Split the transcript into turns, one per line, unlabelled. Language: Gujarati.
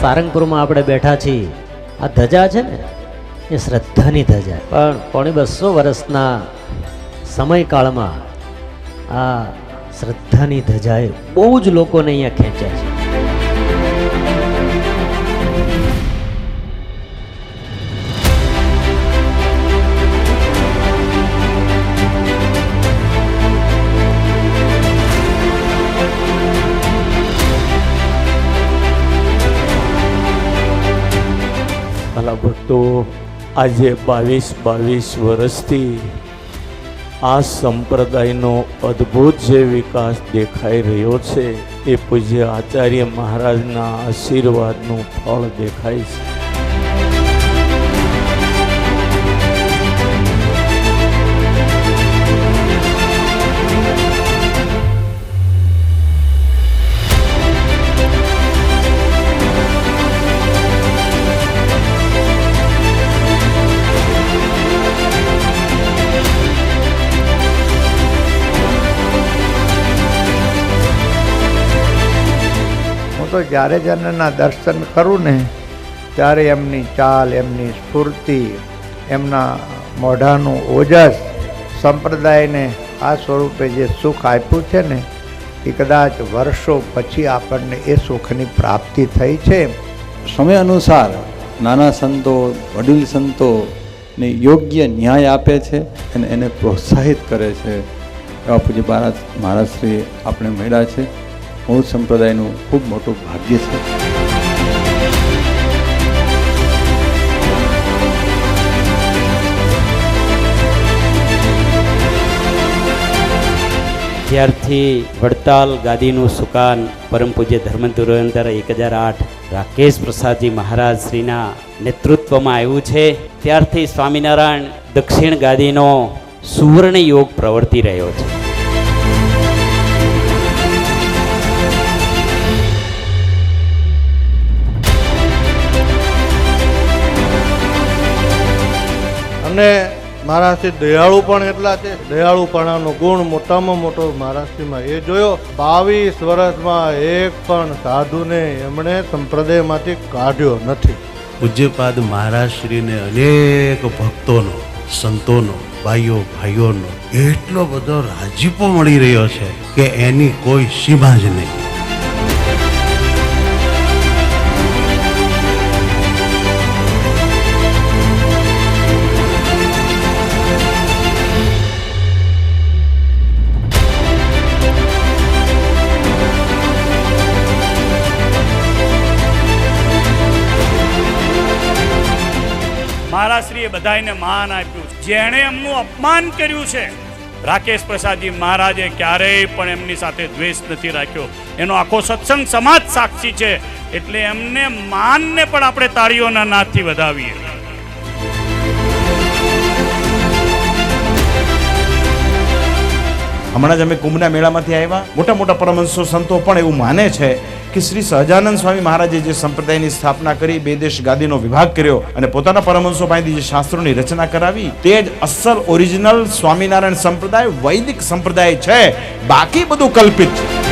સારંગપુરમાં આપણે બેઠા છીએ, આ ધજા છે ને એ શ્રદ્ધાની ધજા, પણ 250 વર્ષના સમયકાળમાં આ શ્રદ્ધાની ધજાએ બહુ જ લોકોને અહીંયા ખેંચ્યા છે.
ભક્તો, આજે 22 વર્ષથી આ સંપ્રદાયનો અદ્ભુત જે વિકાસ દેખાઈ રહ્યો છે એ પૂજ્ય આચાર્ય મહારાજના આશીર્વાદનું ફળ દેખાય છે.
તો જ્યારે જ એમના દર્શન કરું ને ત્યારે એમની ચાલ, એમની સ્ફૂર્તિ, એમના મોઢાનું ઓજસ, સંપ્રદાયને આ સ્વરૂપે જે સુખ આપ્યું છે ને એ કદાચ વર્ષો પછી આપણને એ સુખની પ્રાપ્તિ થઈ છે.
સમય અનુસાર નાના સંતો, વડીલ સંતોને યોગ્ય ન્યાય આપે છે અને એને પ્રોત્સાહિત કરે છે. એવા પૂજ્ય મહારાજ શ્રી આપણે મળ્યા છે. મૂળ સંપ્રદાયનું ખૂબ મોટું ભાગ્ય છે.
ત્યારથી વડતાલ ગાદીનું સુકાન પરમ પૂજ્ય ધર્મધુરંધર 1008 રાકેશ પ્રસાદજી મહારાજ શ્રીના નેતૃત્વમાં આવ્યું છે. ત્યારથી સ્વામિનારાયણ દક્ષિણ ગાદીનો સુવર્ણ યોગ પ્રવર્તી રહ્યો છે.
અને મહારાજશ્રી દયાળુ પણ એટલા છે. દયાળુપણાનો ગુણ મોટામાં મોટો મહારાજશ્રીમાં એ જોયો. 22 વર્ષમાં એક પણ સાધુને એમણે સંપ્રદાયમાંથી કાઢ્યો નથી.
પૂજ્યપાદ મહારાજશ્રીને અનેક ભક્તોનો, સંતોનો, ભાઈઓનો એટલો બધો રાજીપો મળી રહ્યો છે કે એની કોઈ સીમા જ નહીં.
મહારાજશ્રીએ બધાને માન આપ્યું. જેણે એમનું અપમાન કર્યું છે, રાકેશ પ્રસાદજી મહારાજે ક્યારેય પણ એમની સાથે દ્વેષ નથી રાખ્યો. એનો આખો સત્સંગ સમાજ સાક્ષી છે. એટલે એમને માનને પણ આપણે તાળીઓના નાદથી વધાવીએ.
હમણાં જ અમે કુંભના મેળામાંથી આવ્યા. મોટા મોટા પરમહંસો સંતો પણ એવું માને છે કે શ્રી સહજાનંદ સ્વામી મહારાજે જે સંપ્રદાયની સ્થાપના કરી, 2 દેશ ગાદીનો વિભાગ કર્યો અને પોતાના પરમહંસો પાસેથી જે શાસ્ત્રોની રચના કરાવી, તે જ અસલ ઓરિજિનલ સ્વામિનારાયણ સંપ્રદાય, વૈદિક સંપ્રદાય છે. બાકી બધું કલ્પિત છે.